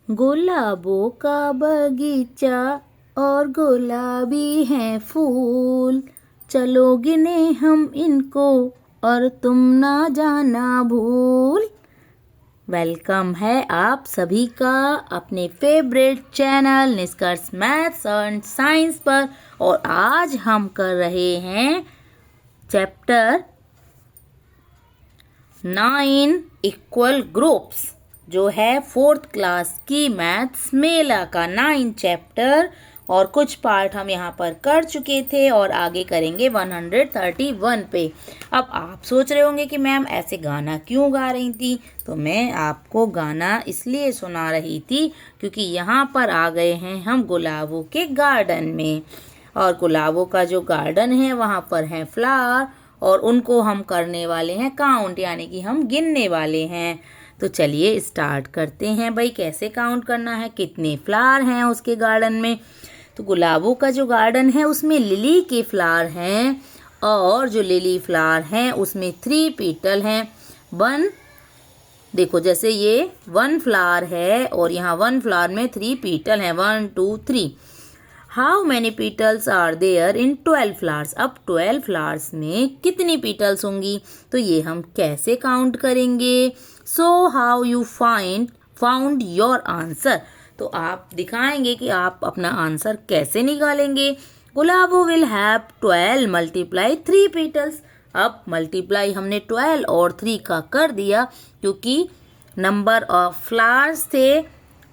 गुलाबों का बगीचा और गुलाबी हैं फूल, चलो गिने हम इनको और तुम ना जाना भूल। वेलकम है आप सभी का अपने फेवरेट चैनल निष्कर्ष मैथ्स एंड साइंस पर। और आज हम कर रहे हैं चैप्टर 9 इक्वल ग्रुप्स, जो है 4th क्लास की मैथ्स मेला का 9 चैप्टर। और कुछ पार्ट हम यहाँ पर कर चुके थे और आगे करेंगे 131 पे। अब आप सोच रहे होंगे कि मैम ऐसे गाना क्यों गा रही थी, तो मैं आपको गाना इसलिए सुना रही थी क्योंकि यहाँ पर आ गए हैं हम गुलाबों के गार्डन में। और गुलाबों का जो गार्डन है वहाँ पर है फ्लावर और उनको हम करने वाले हैं काउंट, यानी कि हम गिनने वाले हैं। तो चलिए स्टार्ट करते हैं भाई, कैसे काउंट करना है, कितने फ्लावर हैं उसके गार्डन में। तो गुलाबों का जो गार्डन है उसमें लिली के फ्लावर हैं और जो लिली फ्लावर हैं उसमें 3 पीटल हैं। 1 देखो, जैसे ये 1 फ्लावर है और यहाँ 1 फ्लावर में 3 पीटल हैं, 1 2 3। How many petals are there in 12 flowers. अब 12 फ्लावर्स में कितनी पीटल्स होंगी, तो ये हम कैसे काउंट करेंगे। So how you found your answer. तो आप दिखाएंगे कि आप अपना आंसर कैसे निकालेंगे। गुलाबो विल हैव 12 मल्टीप्लाई 3 पीटल्स। अब मल्टीप्लाई हमने 12 और 3 का कर दिया क्योंकि नंबर ऑफ फ्लावर्स थे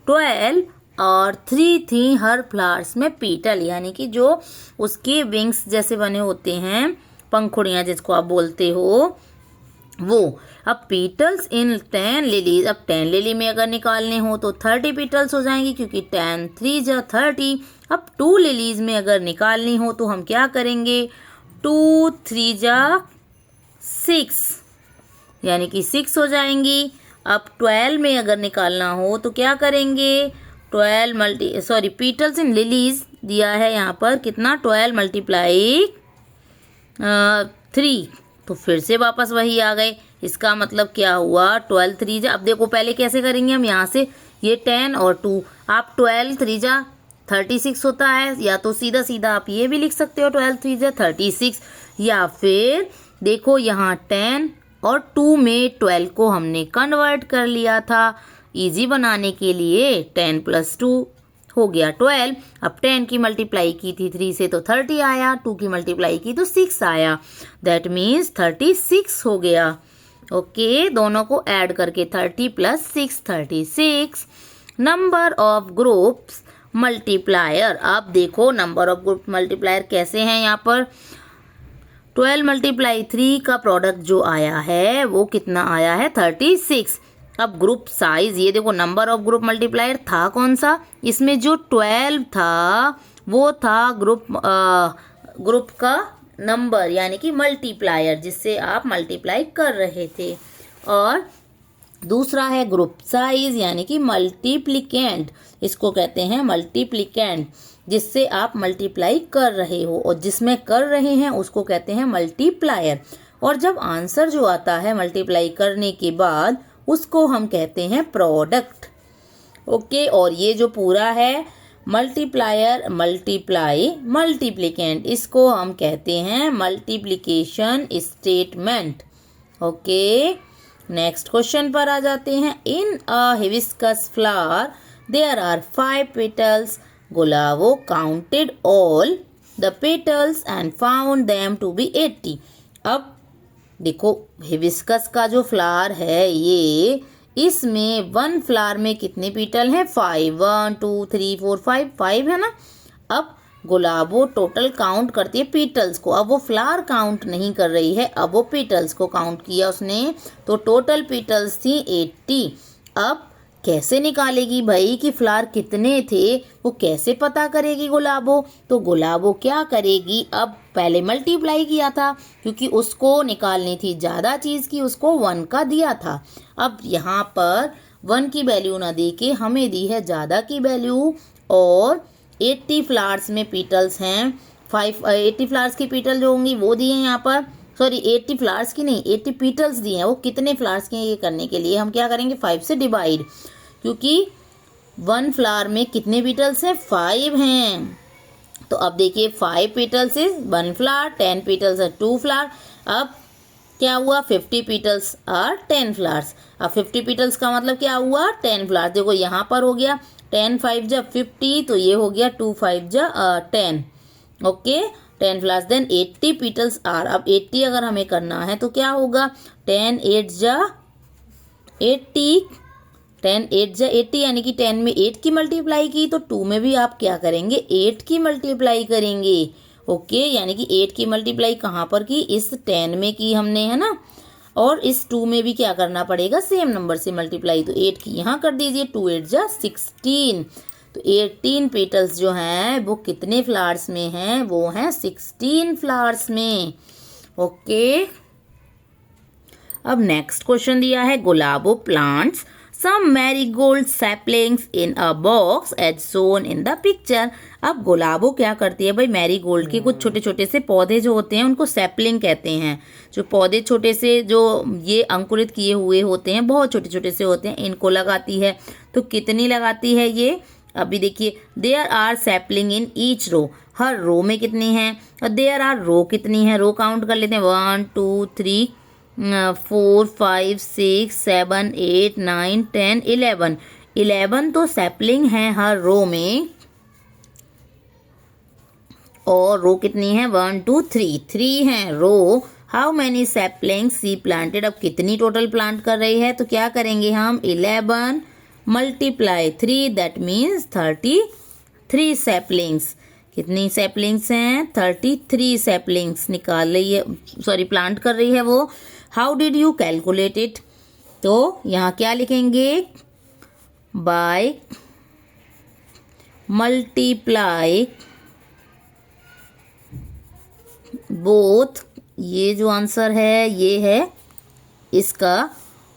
12 और 3 थी हर फ्लावर्स में पीटल, यानी कि जो उसके विंग्स जैसे बने होते हैं, पंखुड़ियाँ जिसको आप बोलते हो वो। अब पीटल्स इन 10 लिलीज, अब 10 लिली में अगर निकालने हो तो 30 पीटल्स हो जाएंगी क्योंकि 10 3 जा 30। अब 2 लिलीज में अगर निकालनी हो तो हम क्या करेंगे, 2 3 जा 6, यानी कि 6 हो जाएंगी। अब 12 में अगर निकालना हो तो क्या करेंगे, 12 पीटल्स इन लिलीज दिया है यहाँ पर कितना, 12 मल्टीप्लाई 3। तो फिर से वापस वही आ गए। इसका मतलब क्या हुआ, 12 3 जा, अब देखो पहले कैसे करेंगे हम, यहाँ से ये 10 और 2, आप 12 3 जा 36 होता है, या तो सीधा सीधा आप ये भी लिख सकते हो 12 3 जा 36, या फिर देखो यहाँ 10 और 2 में 12 को हमने कन्वर्ट कर लिया था इजी बनाने के लिए, 10 + 2 हो गया 12। अब 10 की मल्टीप्लाई की थी 3 से तो 30 आया, 2 की मल्टीप्लाई की तो 6 आया, दैट मीन्स 36 हो गया। ओके, दोनों को ऐड करके 30 + 6 36। नंबर ऑफ ग्रुप्स मल्टीप्लायर, अब देखो नंबर ऑफ ग्रुप मल्टीप्लायर कैसे हैं। यहाँ पर 12 मल्टीप्लाई 3 का प्रोडक्ट जो आया है वो कितना आया है, 36। अब ग्रुप साइज, ये देखो नंबर ऑफ ग्रुप मल्टीप्लायर था कौन सा, इसमें जो 12 था वो था ग्रुप का नंबर, यानी कि मल्टीप्लायर जिससे आप मल्टीप्लाई कर रहे थे। और दूसरा है ग्रुप साइज, यानी कि मल्टीप्लिकेंट, इसको कहते हैं मल्टीप्लिकेंट, जिससे आप मल्टीप्लाई कर रहे हो, और जिसमें कर रहे हैं उसको कहते हैं मल्टीप्लायर। और जब आंसर जो आता है मल्टीप्लाई करने के बाद उसको हम कहते हैं प्रोडक्ट। ओके, और ये जो पूरा है मल्टीप्लायर मल्टीप्लाई मल्टीप्लिकेंट, इसको हम कहते हैं multiplication statement. Okay, next question पर आ जाते हैं। In a hibiscus flower there are 5 petals. Gulabo counted all the petals and found them to be 80। अब देखो हिबिस्कस का जो फ्लावर है ये, इसमें 1 फ्लावर में कितने पीटल हैं, 5, 1 2 3 4 5 है ना। अब गुलाबो टोटल काउंट करती है पीटल्स को, अब वो फ्लावर काउंट नहीं कर रही है, अब वो पीटल्स को काउंट किया उसने, तो टोटल पीटल्स थी 80। अब कैसे निकालेगी भाई कि फ्लावर कितने थे, वो कैसे पता करेगी गुलाबो। तो गुलाबो क्या करेगी, अब पहले मल्टीप्लाई किया था क्योंकि उसको निकालनी थी ज़्यादा चीज़ की, उसको 1 का दिया था। अब यहाँ पर 1 की वैल्यू ना दे के हमें दी है ज़्यादा की वैल्यू, और 80 फ्लावर्स में पीटल्स हैं, 80 फ्लावर्स की पीटल जो होंगी वो दी हैं यहाँ पर, सॉरी 80 फ्लावर्स की नहीं 80 पीटल्स दिए हैं। वो कितने फ्लावर्स के, ये करने के लिए हम क्या करेंगे 5 से डिवाइड, क्योंकि 1 फ्लावर में कितने पेटल्स हैं? 5 हैं। तो अब देखिए 5 पेटल्स इज 1 फ्लावर, 10 पेटल्स है 2 फ्लावर। अब क्या हुआ? 50 पेटल्स आर 10 फ्लावर्स। अब 50 पेटल्स का मतलब क्या हुआ? 10 फ्लावर्स। देखो यहाँ पर हो गया 10 5 जा 50, तो ये हो गया 2 5 जा 10। Okay, 10 flowers. Then 80 petals are. अब 80 अगर हमें करना है तो क्या होगा? 10 8 जा 80, 10 8 जा 80, यानी कि 10 में 8 की मल्टीप्लाई की, तो 2 में भी आप क्या करेंगे? 8 की मल्टीप्लाई करेंगे। ओके, यानी कि 8 की मल्टीप्लाई कहाँ पर की? इस 10 में की हमने, है ना। और इस 2 में भी क्या करना पड़ेगा? सेम नंबर से मल्टीप्लाई। तो 8 की यहाँ कर दीजिए, 2 8 जा 16। तो 18 पेटल्स जो हैं वो कितने फ्लावर्स में हैं? वो हैं 16 फ्लावर्स में। ओके, अब नेक्स्ट क्वेश्चन दिया है, Gulabo plants some marigold saplings in a box as shown in the picture. अब गुलाबो क्या करती है भाई? मैरीगोल्ड के कुछ छोटे छोटे से पौधे जो होते हैं उनको सैपलिंग कहते हैं। जो पौधे छोटे से जो ये अंकुरित किए हुए होते हैं, बहुत छोटे छोटे से होते हैं, इनको लगाती है। तो कितनी लगाती है ये? अभी देखिए, there are sapling in each row. हर रो में कितनी है? और देयर आर रो कितनी है? रो काउंट कर लेते हैं, 1 2 3 4 5 6 7 8 9 10 11। 11 तो सैपलिंग है हर रो में। और रो कितनी है? 1 2 3, 3 है row. How many saplings she planted. अब कितनी टोटल प्लांट कर रही है? तो क्या करेंगे हम? 11 मल्टीप्लाई 3, दैट मीन्स 33 सैपलिंग्स। कितनी सैपलिंग्स हैं? 33 सैपलिंग्स निकाल रही है, सॉरी प्लांट कर रही है वो। How did you calculate it? तो यहाँ क्या लिखेंगे? By multiply both. ये जो आंसर है ये है इसका,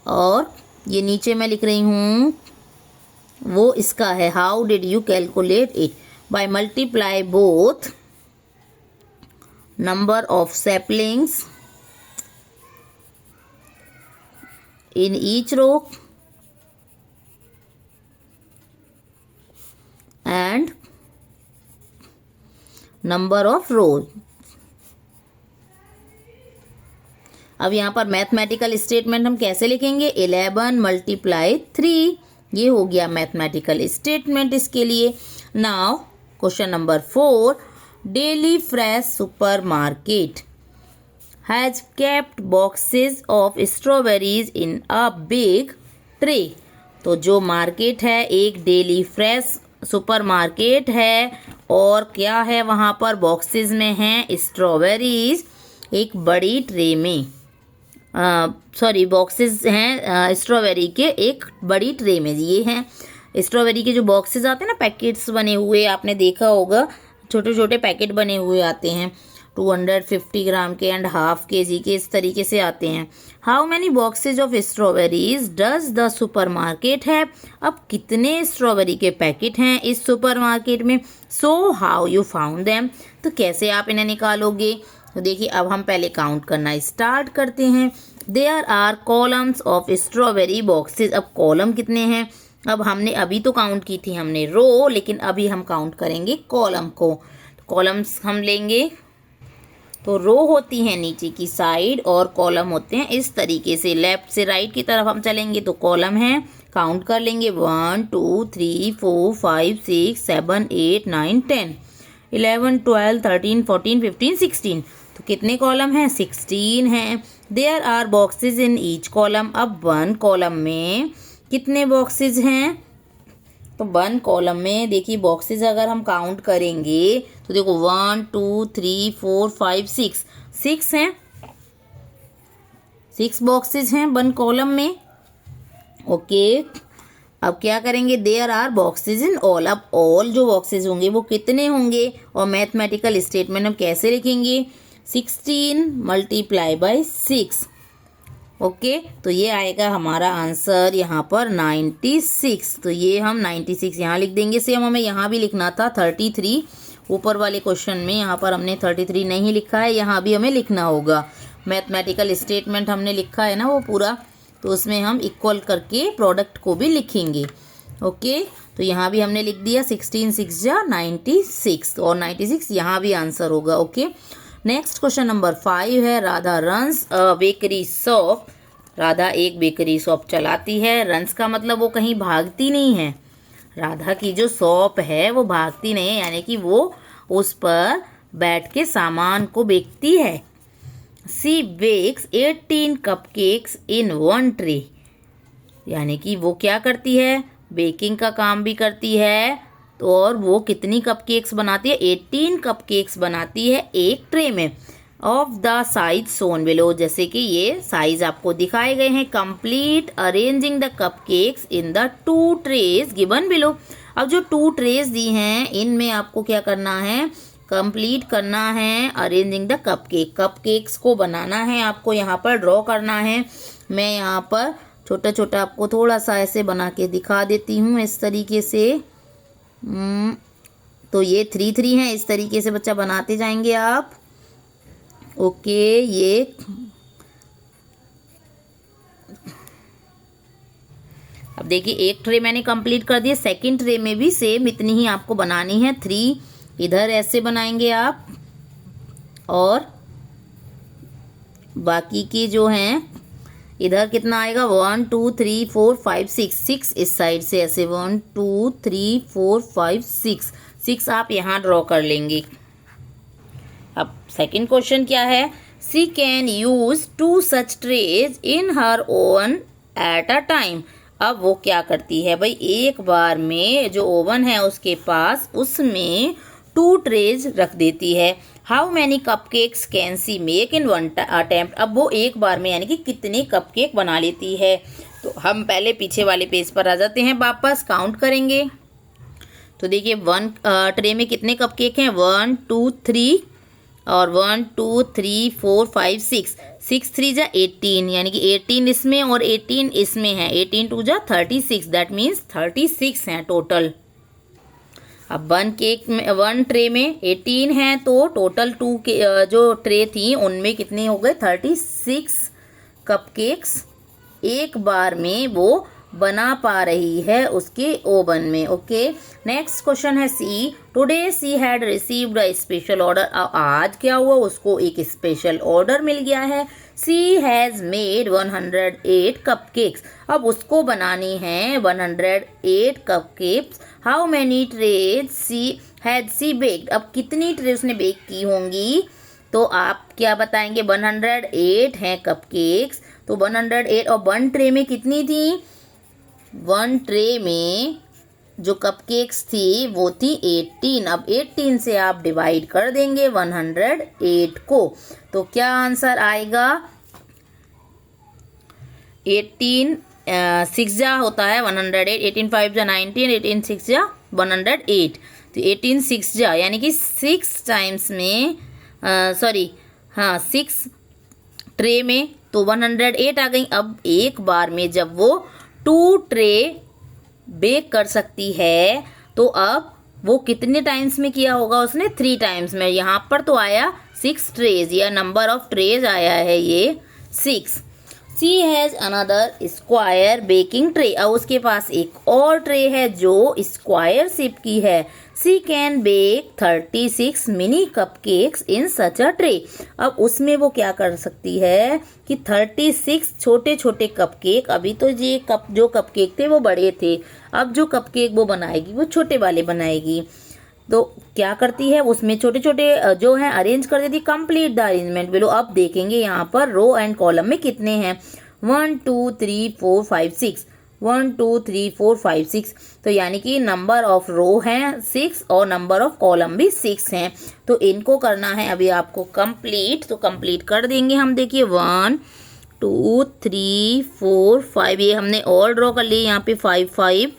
और ये नीचे मैं लिख रही हूँ वो इसका है। How did you calculate it? By multiply both number of saplings in each row and number of rows। अब यहाँ पर मैथमेटिकल स्टेटमेंट हम कैसे लिखेंगे? 11 मल्टीप्लाई 3, ये हो गया मैथमेटिकल स्टेटमेंट इसके लिए। Now question number 4, daily fresh super market has kept boxes of strawberries in a big tray। तो जो मार्केट है एक डेली फ्रेश सुपर मार्केट है, और क्या है वहाँ पर? बॉक्सेस में हैं स्ट्रॉबेरीज एक बड़ी ट्रे में। सॉरी, बॉक्सेस हैं स्ट्रॉबेरी के एक बड़ी ट्रे में। ये हैं स्ट्रॉबेरी के जो बॉक्सेस आते हैं ना, पैकेट्स बने हुए, आपने देखा होगा, छोटे छोटे पैकेट बने हुए आते हैं 250 ग्राम के एंड हाफ केजी के, इस तरीके से आते हैं। How many boxes of strawberries does the super market है? अब कितने स्ट्रॉबेरी के पैकेट हैं इस सुपर मार्केट में? So how you found them. तो कैसे आप इन्हें निकालोगे? तो देखिए, अब हम पहले काउंट करना स्टार्ट करते हैं। There are columns of strawberry boxes. अब कॉलम कितने हैं? अब हमने अभी तो काउंट की थी हमने रो, लेकिन अभी हम काउंट करेंगे कॉलम को। कॉलम्स हम लेंगे तो रो होती हैं नीचे की साइड और कॉलम होते हैं इस तरीके से। लेफ्ट से राइट की तरफ हम चलेंगे तो कॉलम है, काउंट कर लेंगे 1 2 3 4 5 6 7 8 9 10 11 12 13 14 15 16। तो कितने कॉलम हैं? 16 हैं। There are boxes in each column. अब 1 कॉलम में कितने बॉक्सेस हैं? तो 1 कॉलम में देखिए बॉक्सेस अगर हम काउंट करेंगे तो देखो 1 2 3 4 5 6 हैं, 6 बॉक्सेस हैं 1 कॉलम में। ओके, अब क्या करेंगे? There are boxes in all. अब ऑल जो बॉक्सेस होंगे वो कितने होंगे? और मैथमेटिकल स्टेटमेंट हम कैसे लिखेंगे? 16 मल्टीप्लाई बाई 6। ओके, तो ये आएगा हमारा आंसर यहाँ पर 96। तो ये हम 96 यहाँ लिख देंगे। सेम हमें यहाँ भी लिखना था 33, ऊपर वाले क्वेश्चन में यहाँ पर हमने 33 नहीं लिखा है, यहाँ भी हमें लिखना होगा। मैथमेटिकल स्टेटमेंट हमने लिखा है ना वो पूरा, तो उसमें हम इक्वल करके प्रोडक्ट को भी लिखेंगे। ओके, तो यहाँ भी हमने लिख दिया 16 6 जा 96 और 96 यहाँ भी आंसर होगा। ओके, नेक्स्ट क्वेश्चन नंबर 5 है, राधा रन्स अ बेकरी शॉप। राधा एक बेकरी शॉप चलाती है। रन्स का मतलब वो कहीं भागती नहीं है। राधा की जो शॉप है वो भागती नहीं है, यानी कि वो उस पर बैठ के सामान को बेचती है। She bakes 18 cupcakes in one tray, यानी कि वो क्या करती है, बेकिंग का काम भी करती है। तो और वो कितनी कपकेक्स बनाती है, 18 कपकेक्स बनाती है एक ट्रे में। Of the size shown below, जैसे कि ये साइज आपको दिखाए गए हैं। Complete arranging the cupcakes in the 2 trays given below. अब जो 2 ट्रेज दी हैं इनमें आपको क्या करना है, कंप्लीट करना है अरेंजिंग द कपकेक्स को बनाना है, आपको यहाँ पर ड्रॉ करना है। मैं यहाँ पर छोटा छोटा आपको थोड़ा सा ऐसे बना के दिखा देती हूँ इस तरीके से। तो ये 3 3 हैं, इस तरीके से बच्चा बनाते जाएंगे आप। ओके, ये अब देखिए एक ट्रे मैंने कंप्लीट कर दिया। सेकंड ट्रे में भी सेम इतनी ही आपको बनानी है। 3 इधर ऐसे बनाएंगे आप, और बाकी के जो हैं इधर कितना आएगा, 1 2 3 4 5 6 इस साइड से ऐसे 1 2 3 4 5 6 आप यहाँ ड्रॉ कर लेंगे। अब सेकंड क्वेश्चन क्या है, she can use 2 such trays in हर ओवन एट अ टाइम। अब वो क्या करती है भाई, एक बार में जो ओवन है उसके पास उसमें 2 ट्रेज रख देती है। How many cupcakes can see make in one attempt. अब वो एक बार में यानी कि कितने कपकेक बना लेती है। तो हम पहले पीछे वाले पेज पर आ जाते हैं, वापस काउंट करेंगे। तो देखिए 1 ट्रे में कितने कपकेक हैं, 1 2 3 और 1 2 3 4 5 6 3 जा 18, यानी कि 18 इसमें और 18 इसमें है। 18 2 जा 36, दैट मीन्स 36 हैं टोटल। अब 1 ट्रे में 18 है, तो टोटल 2 के जो ट्रे थी उनमें कितने हो गए, 36 कपकेक्स एक बार में वो बना पा रही है उसके ओवन में। ओके, नेक्स्ट क्वेश्चन है she, today she had received a special order. आज क्या हुआ, उसको एक स्पेशल ऑर्डर मिल गया है। She has made 108 cupcakes. अब उसको बनानी है 108 cupcakes. How many trays she had she baked. अब कितनी ट्रे उसने बेक की होंगी, तो आप क्या बताएंगे, 108 हैं कपकेक्स। तो 108 और 1 ट्रे में कितनी थी, 1 ट्रे में जो कपकेक्स थी वो थी 18। अब 18 से आप डिवाइड कर देंगे 108 को, तो क्या आंसर आएगा, 18 6 जा होता है 108, 18 5 जा 19, 18 6 जा 108। तो 18 6 जा यानी कि 6 टाइम्स में 6 ट्रे में तो 108 आ गई। अब एक बार में जब वो 2 ट्रे बेक कर सकती है, तो अब वो कितने टाइम्स में किया होगा उसने, 3 टाइम्स में। यहाँ पर तो आया 6 ट्रेज, या नंबर ऑफ ट्रेज आया है ये 6। She has another square baking tray. अब उसके पास एक और ट्रे है जो स्क्वायर शेप की है। She can bake 36 mini cupcakes in such a tray. अब उसमें वो क्या कर सकती है कि 36 छोटे छोटे कपकेक, अभी तो ये जो कपकेक थे वो बड़े थे, अब जो कपकेक वो बनाएगी वो छोटे वाले बनाएगी। तो क्या करती है, उसमें छोटे छोटे जो है अरेंज कर देती, कंप्लीट द अरेंजमेंट बिलो। अब देखेंगे यहाँ पर रो एंड कॉलम में कितने हैं, 1 2 3 4 5 6, 1 2 3 4 5 6। तो यानी कि नंबर ऑफ रो हैं 6 और नंबर ऑफ कॉलम भी 6 हैं। तो इनको करना है अभी आपको कंप्लीट, तो कंप्लीट कर देंगे हम। देखिए 1 2 3 4 5, ये हमने और ड्रॉ कर लिए, यहाँ पे 5 5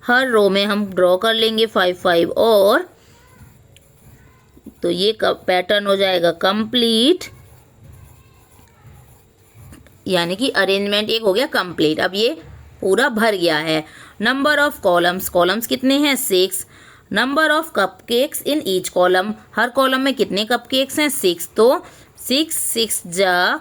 हर रो में हम ड्रॉ कर लेंगे 5 5, और तो ये पैटर्न हो जाएगा कंप्लीट, यानी कि अरेंजमेंट एक हो गया कंप्लीट। अब ये पूरा भर गया है। नंबर ऑफ कॉलम्स कितने हैं, 6। Number of cupcakes in each column, her column में कितने कपकेक्स हैं, 6। तो 6 6 जा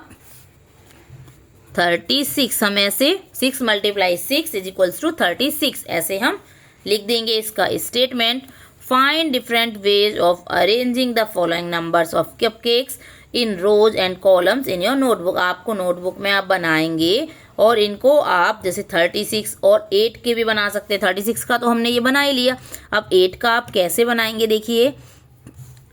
36, हम ऐसे 6 × 6 = 36 ऐसे हम लिख देंगे इसका statement. Find different ways of arranging the following numbers of cupcakes in rows and columns in your notebook. आपको नोटबुक में आप बनाएंगे और इनको आप जैसे 36 और 8 के भी बना सकते हैं। 36 का तो हमने ये बना ही लिया, अब 8 का आप कैसे बनाएंगे देखिए।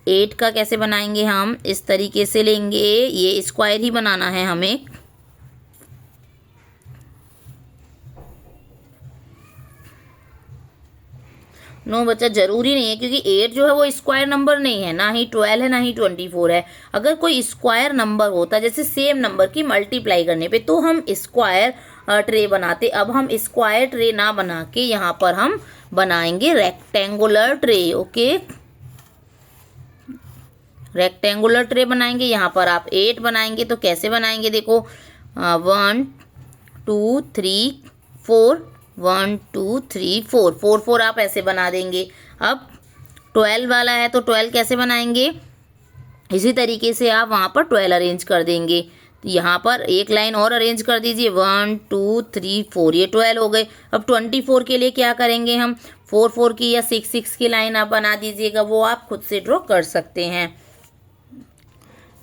8 का कैसे बनाएंगे, हम इस तरीके से लेंगे, ये स्क्वायर ही बनाना है हमें। नो बच्चा, जरूरी नहीं है, क्योंकि 8 जो है वो स्क्वायर नंबर नहीं है, ना ही 12 है ना ही 24 है। अगर कोई स्क्वायर नंबर होता जैसे सेम नंबर की मल्टीप्लाई करने पे, तो हम स्क्वायर ट्रे बनाते। अब हम स्क्वायर ट्रे ना बना के यहाँ पर हम बनाएंगे rectangular tray. Okay, rectangular tray बनाएंगे। यहाँ पर आप 8 बनाएंगे तो कैसे बनाएंगे देखो, 1 2 3 4, 1 2 3 4, 4 4 आप ऐसे बना देंगे। अब 12 वाला है तो 12 कैसे बनाएंगे, इसी तरीके से आप वहाँ पर 12 अरेंज कर देंगे। यहाँ पर एक लाइन और अरेंज कर दीजिए, 1 2 3 4, ये 12 हो गए। अब 24 के लिए क्या करेंगे हम, 4 4 की या 6 6 की लाइन आप बना दीजिएगा, वो आप खुद से ड्रॉ कर सकते हैं।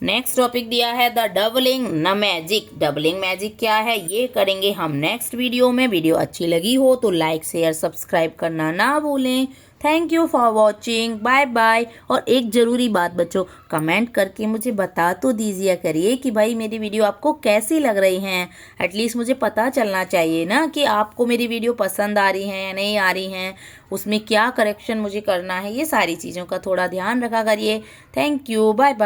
नेक्स्ट टॉपिक दिया है द डबलिंग न मैजिक। डबलिंग मैजिक क्या है ये करेंगे हम नेक्स्ट वीडियो में। वीडियो अच्छी लगी हो तो लाइक शेयर सब्सक्राइब करना ना भूलें। Thank you for watching, bye bye. और एक ज़रूरी बात बच्चों, कमेंट करके मुझे बता तो दीजिए करिए कि भाई मेरी वीडियो आपको कैसी लग रही हैं। एटलीस्ट मुझे पता चलना चाहिए ना कि आपको मेरी वीडियो पसंद आ रही हैं या नहीं आ रही हैं, उसमें क्या करेक्शन मुझे करना है, ये सारी चीज़ों का थोड़ा ध्यान रखा करिए। Thank you, bye bye.